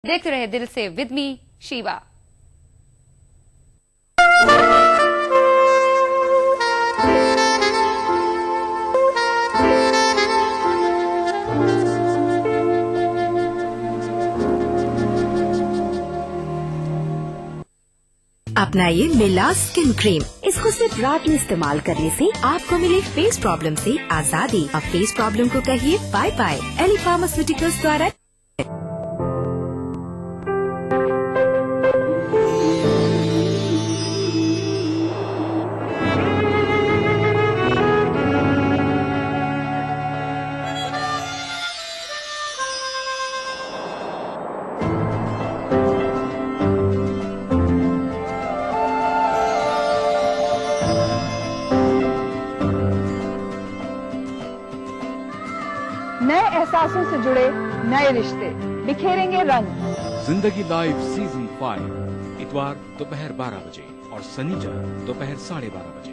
देखते रहे दिल से विद मी शीवा। अपनाइए मिला स्किन क्रीम। इसको सिर्फ रात में इस्तेमाल करने से आपको मिले फेस प्रॉब्लम से आजादी। अब फेस प्रॉब्लम को कहिए बाय बाय। एली फार्मास्यूटिकल्स द्वारा। नए एहसासों से जुड़े नए रिश्ते बिखेरेंगे रंग। जिंदगी लाइव सीजन 5 इतवार दोपहर 12 बजे और शनिचर दोपहर 12:30 बजे।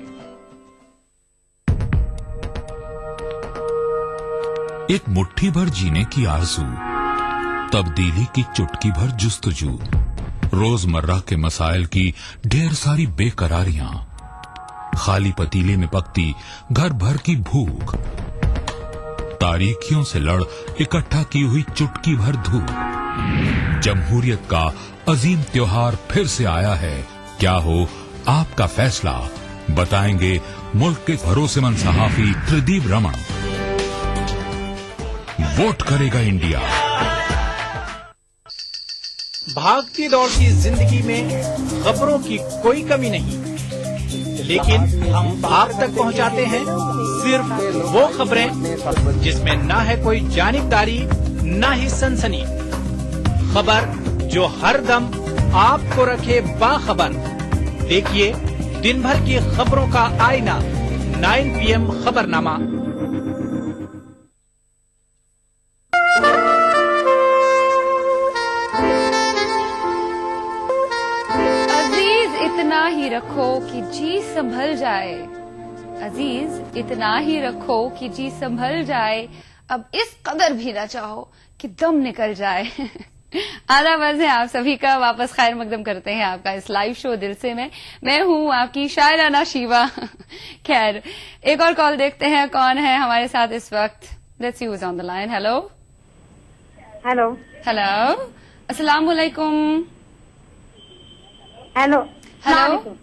एक मुट्ठी भर जीने की आरज़ू, तब्दीली की चुटकी भर जुस्तजू, रोजमर्रा के मसाइल की ढेर सारी बेकरारियां, खाली पतीले में पकती घर भर की भूख, तारीखियों से लड़ इकट्ठा की हुई चुटकी भर धूप। जमहूरियत का अजीम त्योहार फिर से आया है। क्या हो आपका फैसला, बताएंगे मुल्क के भरोसेमंद सहाफी प्रदीप रमन। वोट करेगा इंडिया। भागती दौड़ती जिंदगी में खबरों की कोई कमी नहीं, लेकिन हम आप तक पहुंचाते हैं सिर्फ वो खबरें जिसमें ना है कोई जानिबदारी, ना ही सनसनी। खबर जो हर दम आपको रखे बाखबर। देखिए दिन भर की खबरों का आईना 9 PM खबरनामा। अजीज इतना ही रखो कि जी संभल जाए। अजीज इतना ही रखो कि जी संभल जाए। अब इस कदर भी ना चाहो कि दम निकल जाए। आदाब है आप सभी का। वापस खैर मकदम करते हैं आपका इस लाइव शो दिल से में। मैं हूं आपकी शायराना शीवा। खैर एक और कॉल देखते हैं कौन है हमारे साथ इस वक्त। Let's use on the line. Hello hello hello, अस्सलाम वालेकुम। हेलो हेलो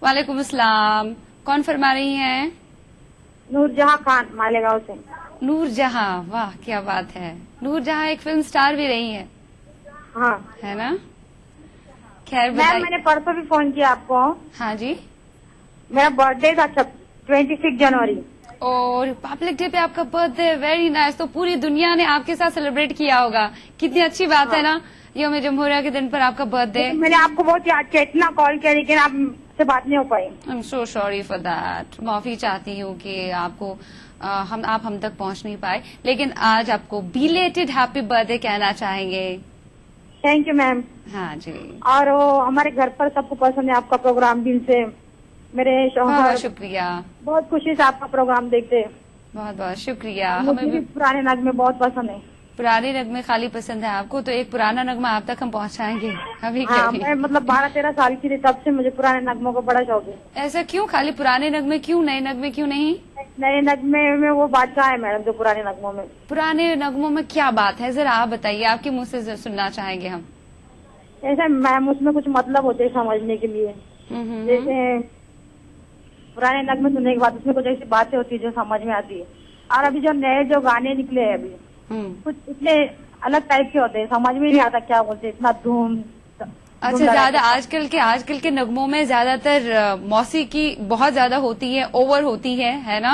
वालेकुम अस्सलाम। कौन फरमा रही हैं? नूरजहां खान मालेगांव से। नूरजहां, वाह क्या बात है। नूरजहां एक फिल्म स्टार भी रही है, हाँ है ना? खैर मैम, बताइए। मैंने परसों भी फोन किया आपको। हाँ जी। मेरा बर्थडे था 26 जनवरी। और रिपब्लिक डे पे आपका बर्थडे, वेरी नाइस। तो पूरी दुनिया ने आपके साथ सेलिब्रेट किया होगा। कितनी अच्छी बात है ना, यौम जमहूरिया के दिन पर आपका बर्थडे। मैंने आपको बहुत याद किया, इतना कॉल किया, लेकिन आपसे बात नहीं हो पाई। I am so sorry for that. माफी चाहती हूँ कि आपको आप हम तक पहुँच नहीं पाए, लेकिन आज आपको बिलेटेड हैप्पी बर्थडे कहना चाहेंगे। Thank you ma'am. हाँ जी, और वो हमारे घर पर सबको पसंद है आपका प्रोग्राम दिल से। मेरे बहुत शौहर शुक्रिया। बहुत खुशी से आपका प्रोग्राम देखते हैं। बहुत बहुत शुक्रिया। मुझे हमें भी भी पुराने नगमे बहुत पसंद है। पुराने नगमे खाली पसंद है आपको, तो एक पुराना नगमा आप तक हम पहुंचाएंगे अभी। हाँ, क्या मैं मतलब 12-13 साल की थी, तब से मुझे पुराने नगमों का बड़ा शौक है। ऐसा क्यों? खाली पुराने नगमे क्यों, नए नगमे क्यों नहीं? नए नगमे में वो बादशाह है मैडम जो पुराने नगमों में। पुराने नगमों में क्या बात है, जरा आप बताइए। आपके मुंह से सुनना चाहेंगे हम। ऐसा मैम, उसमें कुछ मतलब होते हैं समझने के लिए। जैसे पुराने नगमे सुनने के बाद उसमें कुछ ऐसी बातें होती है जो समझ में आती है। और अभी जो नए जो गाने निकले हैं अभी, कुछ इतने अलग टाइप के होते हैं, समझ में नहीं आता क्या बोलते हैं, इतना धूम। अच्छा, ज्यादा आजकल के नगमों में ज्यादातर मौसीकी बहुत ज्यादा होती है, ओवर होती है ना?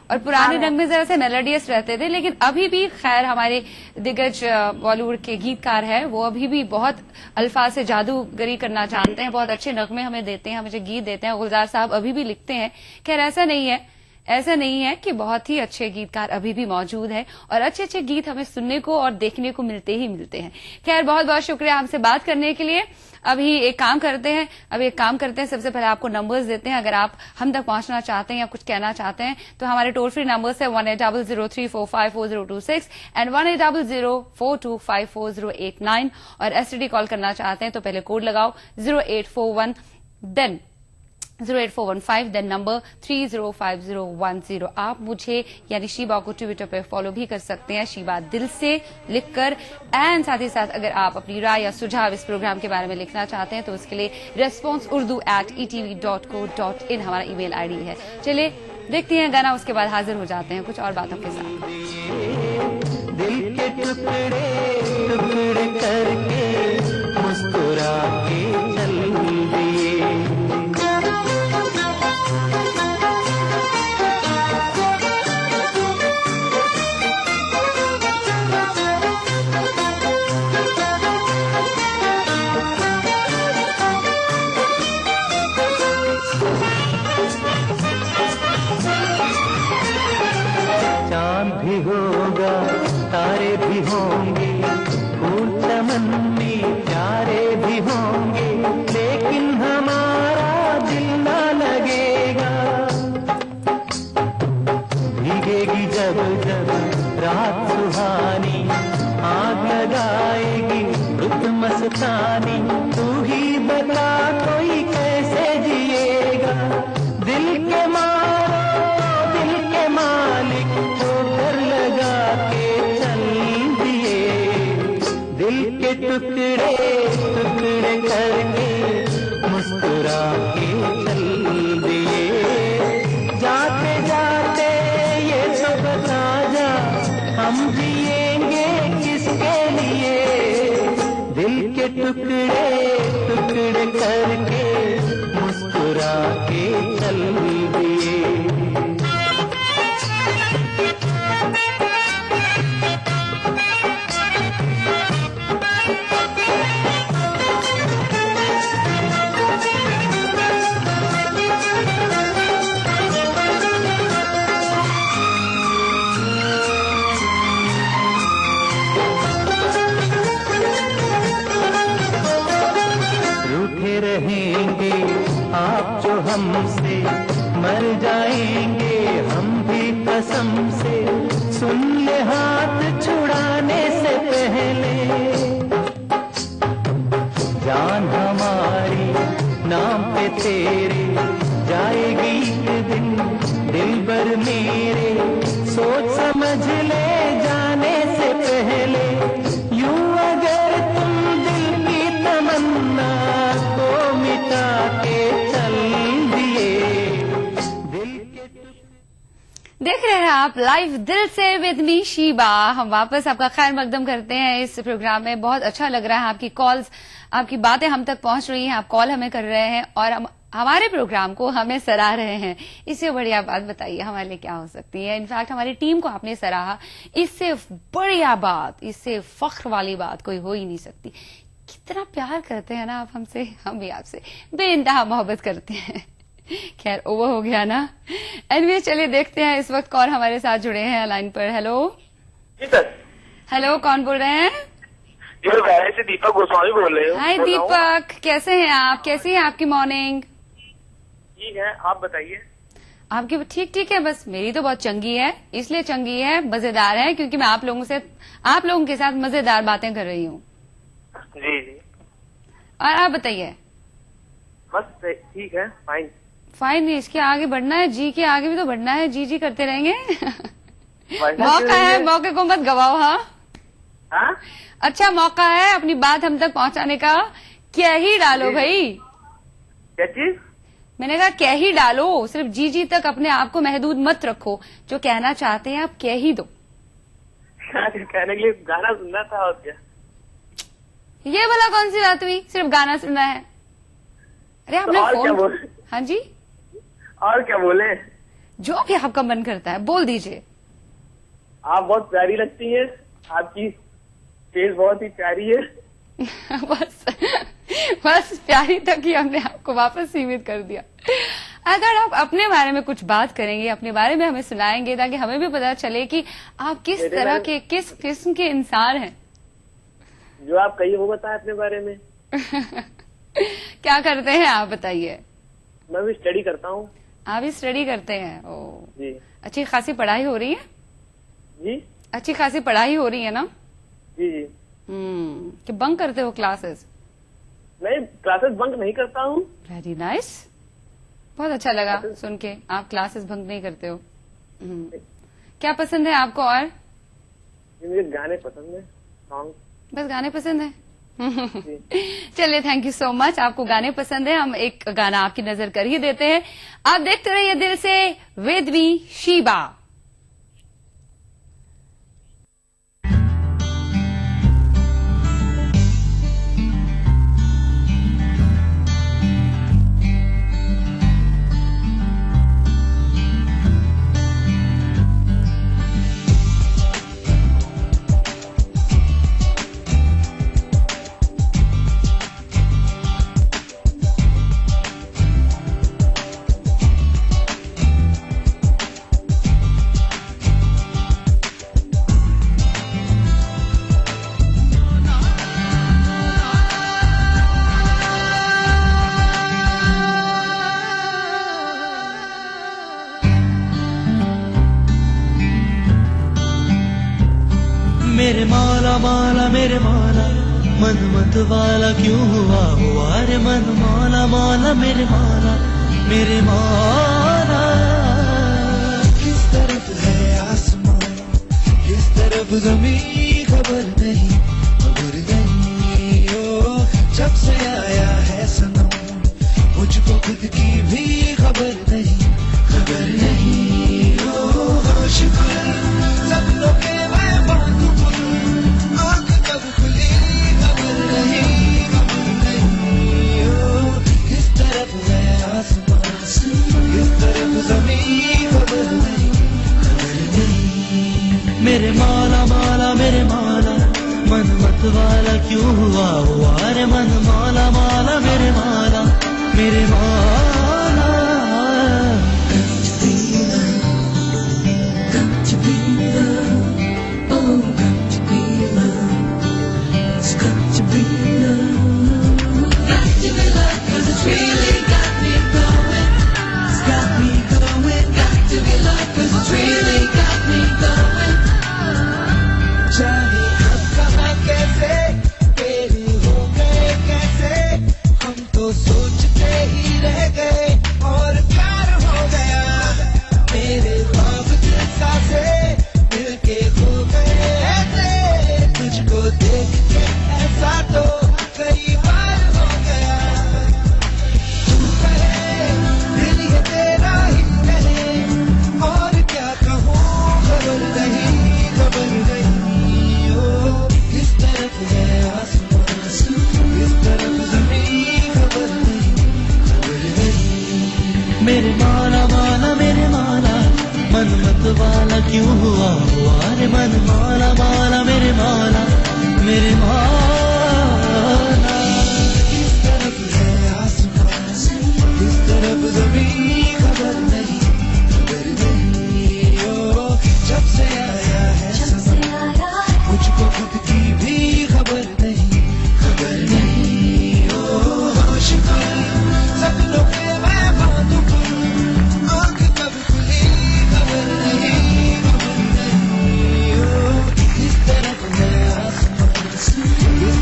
और पुराने नगमे जरा से मेलोडियस रहते थे। लेकिन अभी भी खैर हमारे दिग्गज बॉलीवुड के गीतकार हैं, वो अभी भी बहुत अल्फाज से जादूगरी करना जानते हैं। बहुत अच्छे नगमे हमें देते हैं, हमें गीत देते हैं। गुलजार साहब अभी भी लिखते हैं। खैर ऐसा नहीं है, ऐसा नहीं है कि बहुत ही अच्छे गीतकार अभी भी मौजूद है और अच्छे अच्छे गीत हमें सुनने को और देखने को मिलते ही मिलते हैं। खैर, बहुत बहुत शुक्रिया हमसे बात करने के लिए। अभी एक काम करते हैं सबसे पहले आपको नंबर्स देते हैं। अगर आप हम तक पहुंचना चाहते हैं या कुछ कहना चाहते हैं तो हमारे टोल फ्री नंबर्स है 180034544026 एंड 180042544089 और एसटीडी कॉल करना चाहते हैं तो पहले कोड लगाओ 0841 देन 08415 देन नंबर 305010। आप मुझे यानी शीबा को ट्विटर पे फॉलो भी कर सकते हैं, शीबा दिल से लिखकर। एंड साथ ही साथ अगर आप अपनी राय या सुझाव इस प्रोग्राम के बारे में लिखना चाहते हैं तो उसके लिए responseurdu@etv.co.in हमारा ईमेल आईडी है। चलिए देखते हैं गाना, उसके बाद हाजिर हो जाते हैं कुछ और बातों के साथ। दिल के टुकड़े टुकड़े करके मुस्कुरा के चल दिए। चांद भी होगा, तारे भी होंगे, फूल चमन में प्यारे भी होंगे, लेकिन हमारा दिल ना लगेगा। भीगेगी जब जब रात सुहानी, आग लगाएगी रुत मस्तानी, तू ही बता कोई कैसे जिएगा। दिल के मालिक ठोकर लगा के चल दिए। दिल के टुकड़े टुकड़े करके मुस्कुरा के चल दिए। जाते जाते ये तो बता जा, हम जिएंगे किसके लिए। दिल के टुकड़े टुकड़े करके मुस्कुरा के चल दिए। रहेंगे आप जो हमसे, मर जाएंगे हम भी कसम से। सुन ले हाथ छुड़ाने से पहले, जान हमारी नाम पे तेरे जाएगी एक दिन। दिल भर मेरे सोच समझ ले जाने से पहले। यूं अगर तुम दिल की तमन्ना को मिटा के चल दिए। दिल के देख रहे हैं आप लाइव दिल से विद मी शीबा। हम वापस आपका खैर मकदम करते हैं इस प्रोग्राम में। बहुत अच्छा लग रहा है, आपकी कॉल्स, आपकी बातें हम तक पहुंच रही हैं, आप कॉल हमें कर रहे हैं और हम हमारे प्रोग्राम को हमें सराह रहे हैं। इससे बढ़िया बात बताइए हमारे लिए क्या हो सकती है। इनफैक्ट हमारी टीम को आपने सराहा, इससे बढ़िया बात, इससे फख्र वाली बात कोई हो ही नहीं सकती। कितना प्यार करते हैं ना आप हमसे, हम भी आपसे बेइंतहा मोहब्बत करते हैं। खैर ओवर हो गया ना। एनीवे चलिए देखते हैं इस वक्त कौन हमारे साथ जुड़े हैं लाइन पर। हेलो जी सर। हेलो, कौन बोल रहे हैं? ये से दीपक गोस्वामी बोल रहे हो। हाय दीपक, कैसे हैं आप? कैसी है आपकी मॉर्निंग? ठीक है, आप बताइए। आपकी ठीक ठीक है, बस मेरी तो बहुत चंगी है। इसलिए चंगी है, मजेदार है, क्योंकि मैं आप लोगों के साथ मजेदार बातें कर रही हूँ। जी जी। और आप बताइए। बस ठीक है, फाइन। फाइन नहीं, इसके आगे बढ़ना है, जी के आगे भी तो बढ़ना है, जी जी करते रहेंगे। मौका है, मौके को मत गवाओ। हाँ अच्छा मौका है अपनी बात हम तक पहुंचाने का, क्या ही डालो भाई। क्या चीज? मैंने कहा क्या ही डालो, सिर्फ जी जी तक अपने आप को महदूद मत रखो। जो कहना चाहते हैं आप कह ही दो। कहने के लिए गाना सुनना था और क्या। ये वाला कौन सी बात हुई, सिर्फ गाना सुनना है? अरे आपने फोन। हाँ जी, और क्या बोले? जो भी आपका मन करता है बोल दीजिए। आप बहुत प्यारी लगती हैं, आपकी फेस बहुत ही प्यारी है। बस प्यारी तक ही हमने आपको वापस सीमित कर दिया। अगर आप अपने बारे में कुछ बात करेंगे, अपने बारे में हमें सुनाएंगे, ताकि हमें भी पता चले कि आप किस तरह के, किस किस्म के इंसान हैं। जो आप कहिए वो बताएं अपने बारे में। क्या करते हैं आप, बताइए। मैं भी स्टडी करता हूँ। आप भी स्टडी करते हैं? ओ जी। अच्छी खासी पढ़ाई हो रही है? जी अच्छी खासी पढ़ाई हो रही है ना? जी जी। कि बंक करते हो क्लासेस? नहीं, क्लासेस बंक नहीं करता हूँ। वेरी नाइस, बहुत अच्छा लगा सुन के, आप क्लासेस बंक नहीं करते हो। क्या पसंद है आपको? और मुझे गाने पसंद है, सॉन्ग। बस गाने पसंद है? चलिए, थैंक यू सो मच। आपको गाने पसंद है, हम एक गाना आपकी नजर कर ही देते हैं। आप देखते रहिए दिल से विद मी शीबा। मेरे मौला मौला मेरे मौला, मन मत वाला क्यों हुआ हुआ रे मन मौला मौला मेरे मौला मेरे मौला। किस तरफ है आसमान, किस तरफ ज़मीन, खबर नहीं ओ, जब से आया है सनम मुझको खुद की भी खबर नहीं ओ, होश में सपनों के मैं बांधू, आँख कब खुली खबर नहीं ओ, किस तरफ है आसमान, किस तरफ ज़मीन, खबर नहीं मेरे मौला मौला मेरे मौला, मन मत वाला क्यों हुआ हुआ रे मन मौला मौला मेरे मौला मेरे मौला। मेरे मौला मौला मेरे मौला, मन मत वाला क्यों हुआ हुआ रे मन मौला मौला मेरे मौला मेरे मौला। किस तरफ है आसमान, किस तरफ ज़मीन, खबर नहीं ओ, जब से आया है मुझको खुद की भी खबर नहीं ओ, होश में सपनों के मैं बांधू, आँख कब खुली खबर नहीं ओ, किस तरफ है आसमान, किस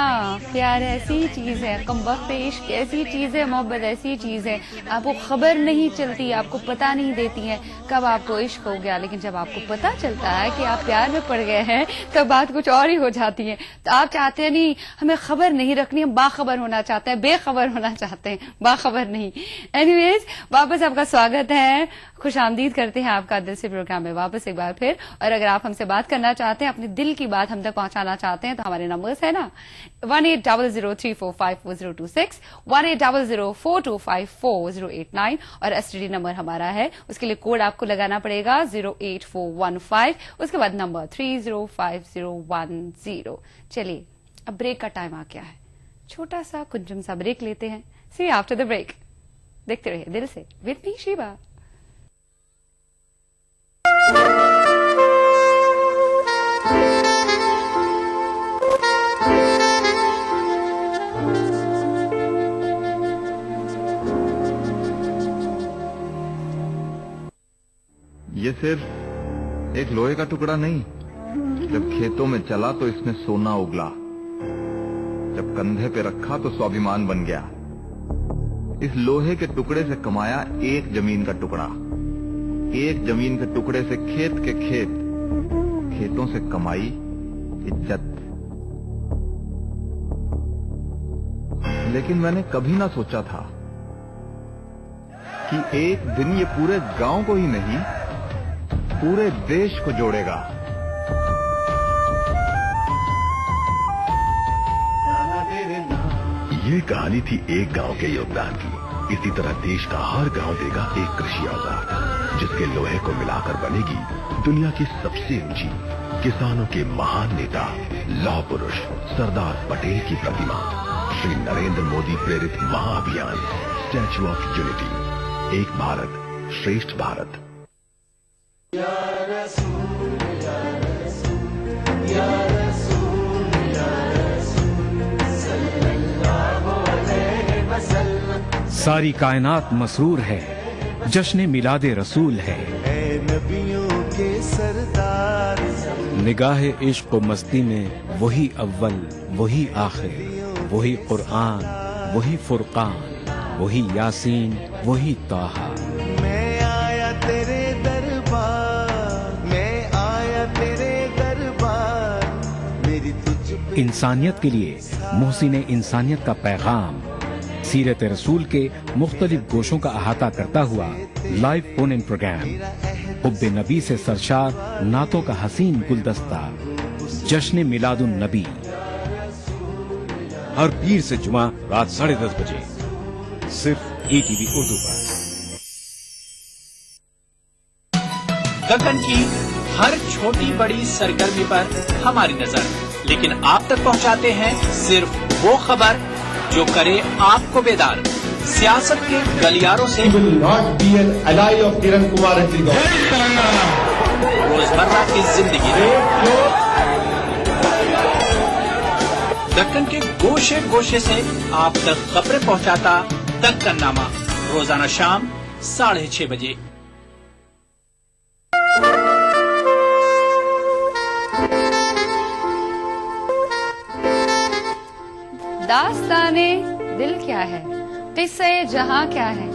हाँ, प्यार ऐसी चीज है, कमबख्त इश्क ऐसी चीज है, मोहब्बत ऐसी चीज है, आपको खबर नहीं चलती, आपको पता नहीं देती है कब आपको इश्क हो गया, लेकिन जब आपको पता चलता है कि आप प्यार में पड़ गए हैं तब बात कुछ और ही हो जाती है। तो आप चाहते हैं नहीं, हमें खबर नहीं रखनी, हम बाखबर होना चाहते हैं, बेखबर होना चाहते हैं, बाखबर नहीं। एनीवेज, वापस आपका स्वागत है, खुशामदीद करते हैं आपका दिल से प्रोग्राम में वापस एक बार फिर। और अगर आप हमसे बात करना चाहते हैं, अपने दिल की बात हम तक पहुंचाना चाहते हैं, तो हमारे नंबर्स है ना 180034544026, 180042544089 और एसटीडी नंबर हमारा है, उसके लिए कोड आपको लगाना पड़ेगा 08415, उसके बाद नंबर 305010। चलिए, अब ब्रेक का टाइम आ गया है, छोटा सा कुंजम सा ब्रेक लेते हैं। सी आफ्टर द ब्रेक। देखते रहिए दिल से विद मी शीबा। ये सिर्फ एक लोहे का टुकड़ा नहीं, जब खेतों में चला तो इसने सोना उगला, जब कंधे पे रखा तो स्वाभिमान बन गया। इस लोहे के टुकड़े से कमाया एक जमीन का टुकड़ा, एक जमीन के टुकड़े से खेत के खेत, खेतों से कमाई इज्जत। लेकिन मैंने कभी ना सोचा था कि एक दिन ये पूरे गांव को ही नहीं, पूरे देश को जोड़ेगा। ये कहानी थी एक गांव के योगदान की। इसी तरह देश का हर गांव देगा एक कृषि औजार, जिसके लोहे को मिलाकर बनेगी दुनिया की सबसे ऊंची, किसानों के महान नेता, लौह पुरुष सरदार पटेल की प्रतिमा। श्री नरेंद्र मोदी प्रेरित महाअभियान स्टैच्यू ऑफ यूनिटी, एक भारत श्रेष्ठ भारत। सारी कायनात मसरूर है, जश्न मिलादे रसूल है। नबियों के सरदार, निगाहे इश्क व मस्ती में वही अव्वल, वही आखिर, वही कुरआन, वही फुरकान, वही यासीन, वही ताहा। मैं आया तेरे दरबार, मैं आया तेरे दरबार, मेरी तुझ पे इंसानियत के लिए मोहसिन इंसानियत का पैगाम, सीरत रसूल के मुख्तलिफ गोशों का अहाता करता हुआ लाइव फोन इन प्रोग्राम, हुब्बे नबी से सरशार नातों का हसीन गुलदस्ता, जश्न मिलादुन नबी, हर पीर से जुमा रात 10:30 बजे सिर्फ ETV उर्दू पर। गगन की हर छोटी बड़ी सरगर्मी पर हमारी नजर, लेकिन आप तक पहुंचाते हैं सिर्फ वो खबर जो करे आपको बेदार। सियासत के गलियारों से रोजमर्रा की जिंदगी में, दक्कन के गोशे गोशे से आप तक खबरें पहुंचाता दक्कन नामा, रोजाना शाम 6:30 बजे। दास्ताने दिल क्या है, किस्से जहां क्या है,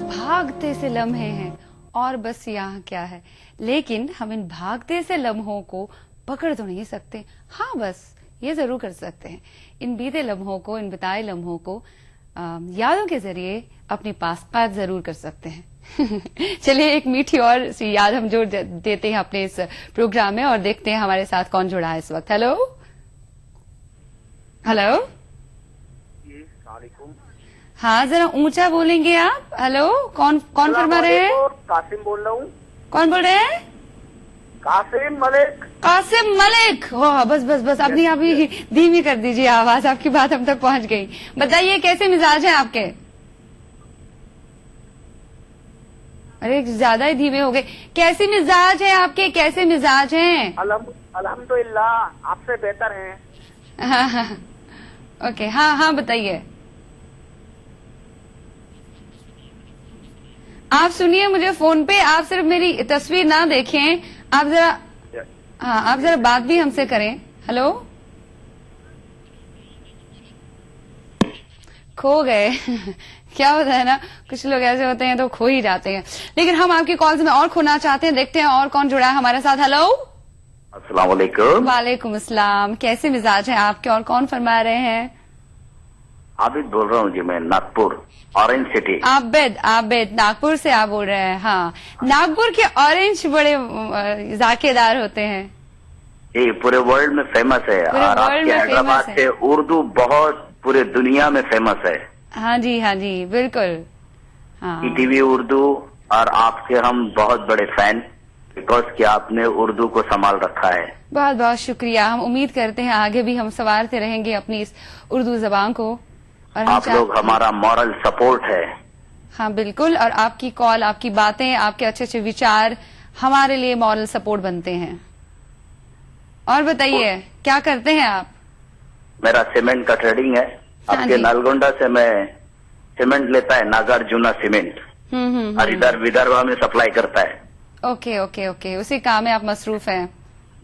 भागते से लम्हे हैं और बस यहाँ क्या है। लेकिन हम इन भागते से लम्हों को पकड़ तो नहीं सकते, हाँ बस ये जरूर कर सकते हैं, इन बीते लम्हों को, इन बिताए लम्हों को यादों के जरिए अपने पास कैद जरूर कर सकते हैं। चलिए, एक मीठी और सी याद हम जोड़ देते हैं अपने इस प्रोग्राम में और देखते हैं हमारे साथ कौन जुड़ा है इस वक्त। हेलो हेलो, हाँ जरा ऊंचा बोलेंगे आप। हेलो, कौन फरमा रहे हैं? कासिम बोल रहा हूँ। कौन बोल रहे हैं? कासिम मलिक। कासिम मलिक, हो बस बस बस, अपनी अभी धीमी कर दीजिए आवाज, आपकी बात हम तक पहुंच गई। बताइए कैसे मिजाज हैं आपके? अरे ज्यादा ही धीमे हो गए। कैसे मिजाज है आपके, कैसे मिजाज हैं? अल्हम्दुलिल्लाह, आपसे बेहतर हैं। हाँ, ओके, हाँ बताइए। आप सुनिए मुझे फोन पे, आप सिर्फ मेरी तस्वीर ना देखें, आप जरा बात भी हमसे करें। हेलो खो गए क्या होता है ना, कुछ लोग ऐसे होते हैं तो खो ही जाते हैं। लेकिन हम आपकी कॉल्स में और खोना चाहते हैं, देखते हैं और कौन जुड़ा है हमारे साथ। हेलो, अस्सलाम वालेकुम। वालेकुम अस्सलाम, कैसे मिजाज है आपके और कौन फरमा रहे हैं? आबिद बोल रहा हूँ जी, मैं नागपुर ऑरेंज सिटी। आबिद नागपुर से आप बोल रहे हैं? हाँ, नागपुर के ऑरेंज बड़े जाकेदार होते हैं जी, पूरे वर्ल्ड में फेमस है। और आपके हैदराबाद से उर्दू बहुत पूरे दुनिया में फेमस है। हाँ जी बिल्कुल। हाँ, टीवी उर्दू, और आपके हम बहुत बड़े फैन, बिकॉज कि आपने उर्दू को संभाल रखा है। बहुत बहुत शुक्रिया। हम उम्मीद करते हैं आगे भी हम संवारते रहेंगे अपनी इस उर्दू जबान को, और आप लोग हमारा मॉरल सपोर्ट है। हाँ बिल्कुल, और आपकी कॉल, आपकी बातें, आपके अच्छे अच्छे विचार हमारे लिए मॉरल सपोर्ट बनते हैं। और बताइए क्या करते हैं आप? मेरा सीमेंट का ट्रेडिंग है। आपके नलगोंडा से मैं सीमेंट लेता है, नागार्जुना सीमेंट, और इधर विदर्भा में सप्लाई करता है। ओके, उसी काम में आप मसरूफ हैं?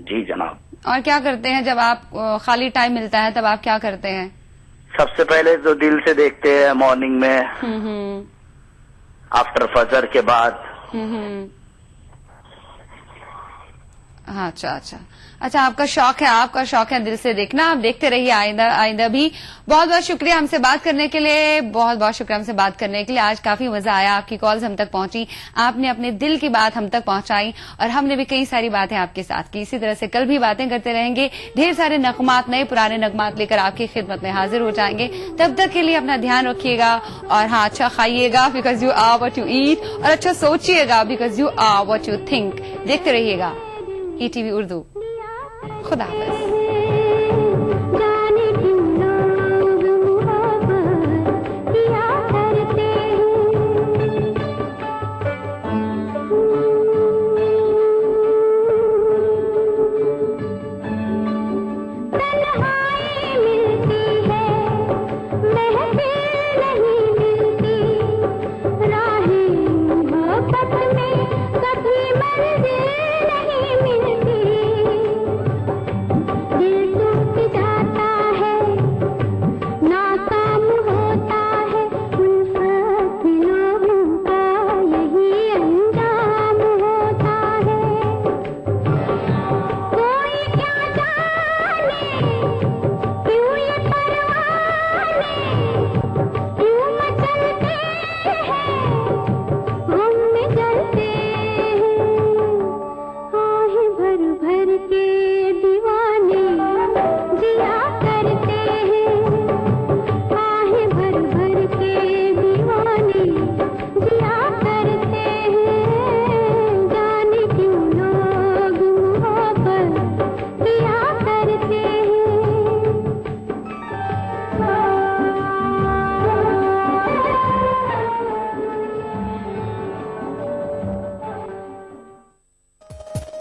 जी जनाब। और क्या करते हैं जब आप खाली टाइम मिलता है, तब आप क्या करते हैं? सबसे पहले तो दिल से देखते हैं मॉर्निंग में, आफ्टर फजर के बाद। हाँ, अच्छा, आपका शौक है दिल से देखना। आप देखते रहिए आइंदा भी। बहुत बहुत शुक्रिया हमसे बात करने के लिए। आज काफी मजा आया, आपकी कॉल्स हम तक पहुंची, आपने अपने दिल की बात हम तक पहुंचाई, और हमने भी कई सारी बातें आपके साथ की। इसी तरह से कल भी बातें करते रहेंगे। ढेर सारे नगमात, नए पुराने नगमात लेकर आपकी खिदमत में हाजिर हो जाएंगे। तब तक के लिए अपना ध्यान रखिएगा, और हाँ, अच्छा खाइएगा because you are what you eat, और अच्छा सोचिएगा because you are what you think. देखते रहिएगा ईटीवी उर्दू। खुदा हाफिज।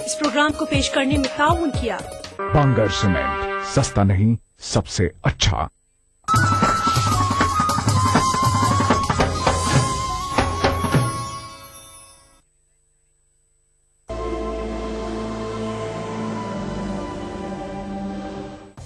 इस प्रोग्राम को पेश करने में ताउन किया बांगर सीमेंट, सस्ता नहीं सबसे अच्छा।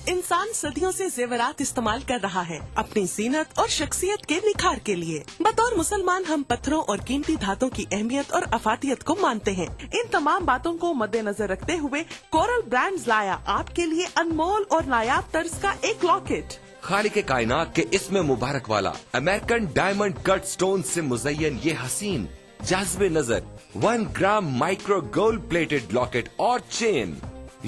इंसान सदियों से जेवरात इस्तेमाल कर रहा है अपनी जीनत और शख्सियत के निखार के लिए। बतौर मुसलमान हम पत्थरों और कीमती धातों की अहमियत और अफादियत को मानते हैं। इन तमाम बातों को मद्देनजर रखते हुए कोरल ब्रांड्स लाया आपके लिए अनमोल और नायाब तर्ज का एक लॉकेट। खालिक कायनात के इसमें मुबारक वाला अमेरिकन डायमंड कट स्टोन से मुज़य्यन ये हसीन जाज़बे नजर 1 ग्राम माइक्रो गोल्ड प्लेटेड लॉकेट और चेन,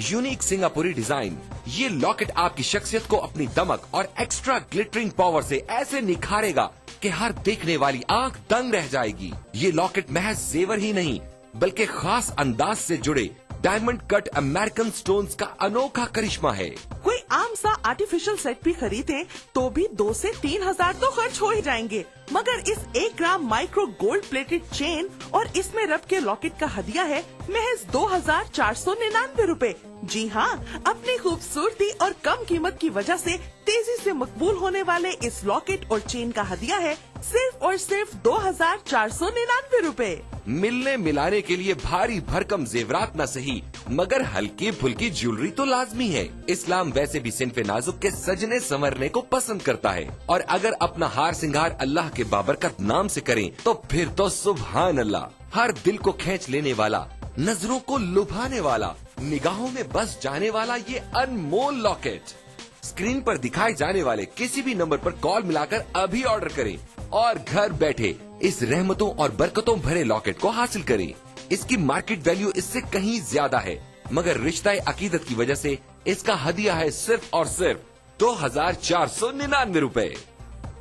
यूनिक सिंगापुरी डिजाइन। ये लॉकेट आपकी शख्सियत को अपनी दमक और एक्स्ट्रा ग्लिटरिंग पावर से ऐसे निखारेगा कि हर देखने वाली आंख दंग रह जाएगी। ये लॉकेट महज जेवर ही नहीं बल्कि खास अंदाज से जुड़े डायमंड कट अमेरिकन स्टोन्स का अनोखा करिश्मा है। कोई आम सा आर्टिफिशियल सेट भी खरीदे तो भी 2 से 3 हजार तो खर्च हो ही जाएंगे, मगर इस 1 ग्राम माइक्रो गोल्ड प्लेटेड चेन और इसमें रब के लॉकेट का हदिया है महज 2499 रूपए। जी हाँ, अपनी खूबसूरती और कम कीमत की वजह से तेजी से मकबूल होने वाले इस लॉकेट और चेन का हदिया है सिर्फ और सिर्फ 2499 रूपए। मिलने मिलाने के लिए भारी भरकम जेवरात न सही, मगर हल्की फुल्की ज्वेलरी तो लाजमी है। इस्लाम वैसे भी सिन्फ़े नाजुक के सजने संवरने को पसंद करता है, और अगर अपना हार सिंगार अल्लाह के बाबरकत नाम से करें तो फिर तो सुभान अल्लाह। हर दिल को खींच लेने वाला, नजरों को लुभाने वाला, निगाहों में बस जाने वाला ये अनमोल लॉकेट स्क्रीन पर दिखाए जाने वाले किसी भी नंबर पर कॉल मिलाकर अभी ऑर्डर करें और घर बैठे इस रहमतों और बरकतों भरे लॉकेट को हासिल करें। इसकी मार्केट वैल्यू इससे कहीं ज्यादा है, मगर रिश्ता अकीदत की वजह से इसका हदिया है सिर्फ और सिर्फ 2499 रुपए।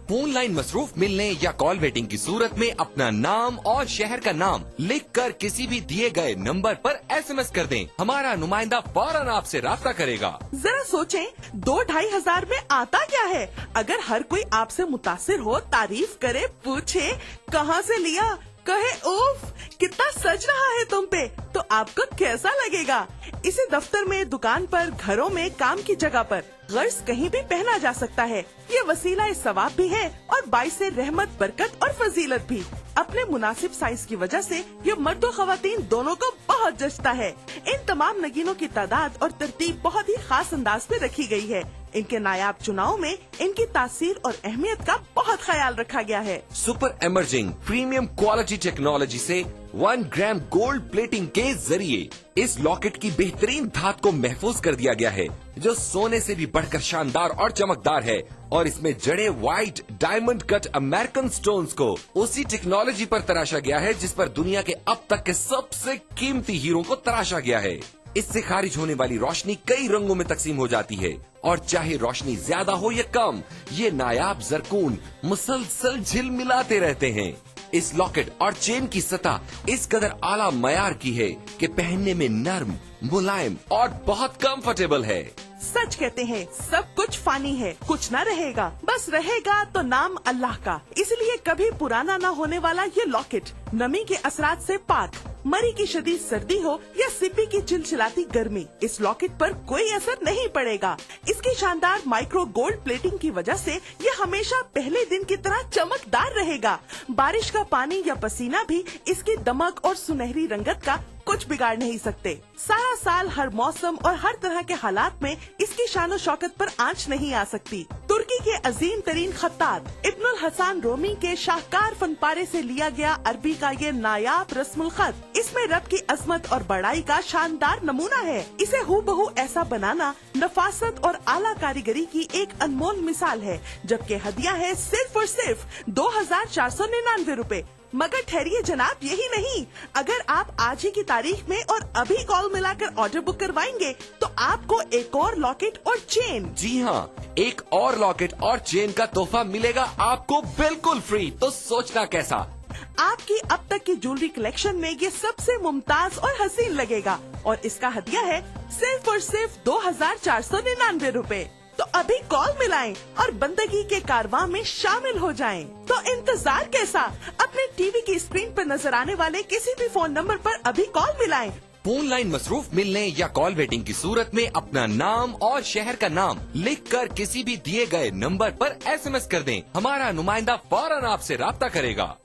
फोन लाइन मसरूफ मिलने या कॉल वेटिंग की सूरत में अपना नाम और शहर का नाम लिखकर किसी भी दिए गए नंबर पर SMS कर दें। हमारा नुमाइंदा फौरन आपसे राब्ता करेगा। जरा सोचें, 2-2.5 हजार में आता क्या है? अगर हर कोई आपसे मुतासिर हो, तारीफ करे, पूछे कहाँ से लिया, कहे उफ कितना सज रहा है तुम पे, तो आपको कैसा लगेगा? इसे दफ्तर में, दुकान पर, घरों में, काम की जगह पर गर्ज कहीं भी पहना जा सकता है। ये वसीला सवाब भी है और बाइसे रहमत, बरकत और फजीलत भी। अपने मुनासिब साइज की वजह से ये मर्द और खवातीन दोनों को बहुत जचता है। इन तमाम नगीनों की तादाद और तरतीब बहुत ही खास अंदाज में रखी गई है। इनके नायाब चुनाव में इनकी तासीर और अहमियत का बहुत ख्याल रखा गया है। Super emerging premium quality technology से 1 ग्राम गोल्ड प्लेटिंग के जरिए इस लॉकेट की बेहतरीन धात को महफूज कर दिया गया है, जो सोने से भी बढ़कर शानदार और चमकदार है। और इसमें जड़े white diamond cut American stones को उसी टेक्नोलॉजी पर तराशा गया है जिस पर दुनिया के अब तक के सबसे कीमती हीरो को तराशा गया है। इससे खारिज होने वाली रोशनी कई रंगों में तकसीम हो जाती है, और चाहे रोशनी ज्यादा हो या कम, ये नायाब जरकून मुसलसल झिलमिलाते रहते हैं। इस लॉकेट और चेन की सतह इस कदर आला मयार की है कि पहनने में नर्म, मुलायम और बहुत कंफर्टेबल है। सच कहते हैं, सब कुछ फानी है, कुछ न रहेगा, बस रहेगा तो नाम अल्लाह का। इसलिए कभी पुराना न होने वाला ये लॉकेट नमी के असरात से पाक, मरी की शदीद सर्दी हो या सिपी की चिलचिलाती गर्मी, इस लॉकेट पर कोई असर नहीं पड़ेगा। इसकी शानदार माइक्रो गोल्ड प्लेटिंग की वजह से ये हमेशा पहले दिन की तरह चमकदार रहेगा। बारिश का पानी या पसीना भी इसकी दमक और सुनहरी रंगत का कुछ बिगाड़ नहीं सकते। सारा साल हर मौसम और हर तरह के हालात में इसकी शान और शौकत पर आंच नहीं आ सकती। तुर्की के अजीम तरीन खत्तात इब्नुल हसन रोमी के शाहकार फनपारे से लिया गया अरबी का ये नायाब रस्मुल खत, इसमें रब की अजमत और बड़ाई का शानदार नमूना है। इसे हूबहू ऐसा बनाना नफासत और आला कारीगरी की एक अनमोल मिसाल है, जबकि हदिया है सिर्फ और सिर्फ 2499 रुपए। मगर ठहरिए जनाब, यही नहीं, अगर आप आज ही की तारीख में और अभी कॉल मिलाकर ऑर्डर बुक करवाएंगे तो आपको एक और लॉकेट और चेन, जी हाँ, एक और लॉकेट और चेन का तोहफा मिलेगा आपको बिल्कुल फ्री। तो सोचना कैसा? आपकी अब तक की ज्वेलरी कलेक्शन में ये सबसे मुमताज और हसीन लगेगा, और इसका हदिया है सिर्फ और सिर्फ 2499 रुपए। तो अभी कॉल मिलाएं और बंदगी के कारवां में शामिल हो जाएं। तो इंतजार कैसा? अपने टीवी की स्क्रीन पर नजर आने वाले किसी भी फोन नंबर पर अभी कॉल मिलाएं। फोन लाइन मसरूफ मिलने या कॉल वेटिंग की सूरत में अपना नाम और शहर का नाम लिखकर किसी भी दिए गए नंबर पर SMS कर दें। हमारा नुमाइंदा फौरन आपसे राब्ता करेगा।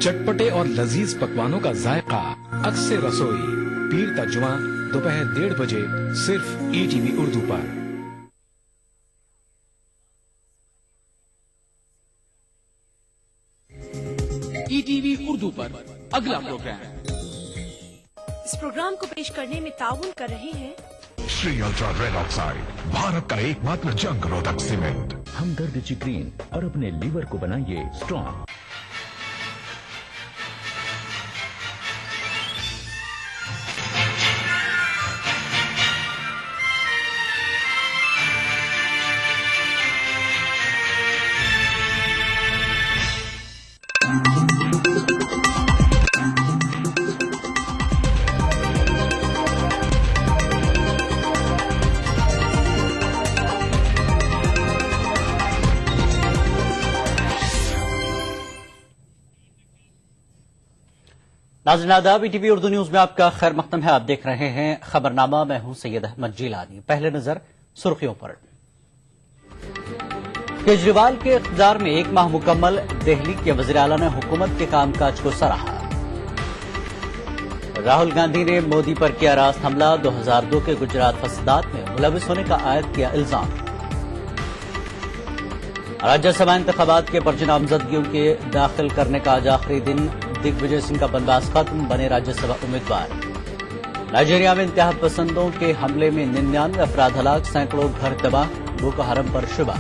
चटपटे और लजीज पकवानों का जायका, अक्से रसोई, पीर तजुआ, दोपहर 1:30 बजे सिर्फ ETV उर्दू पर। ETV उर्दू पर अगला प्रोग्राम। इस प्रोग्राम को पेश करने में ताउन कर रहे हैं Shri ultra red oxide, Bharat का एकमात्र जंग रोधक सीमेंट। हमदर्द चिक्रीन और अपने लीवर को बनाइए स्ट्रॉन्ग। नाज़रीन आदाब, ईटीवी उर्दू न्यूज में आपका खैर मकदम है। आप देख रहे हैं खबरनामा। मैं हूं सैयद अहमद जिलानी। पहले नजर सुर्खियों पर। केजरीवाल के इख्तियार में 1 माह मुकम्मल, दिल्ली के वज़ीर आला ने हुकूमत के कामकाज को सराहा। राहुल गांधी ने मोदी पर किया रास्त हमला, 2002 के गुजरात फसादात में मुलविस होने का आयद किया इल्जाम। राज्यसभा इंतखाबात के पर्चे नामजदगियों के दाखिल करने का आज आखिरी दिन, दिग्विजय सिंह का बनवास खत्म, बने राज्यसभा उम्मीदवार। नाइजीरिया में इंतहा पसंदों के हमले में 99 अफराद हलाक, सैकड़ों घर तबाह, बोको हरम पर शुबा।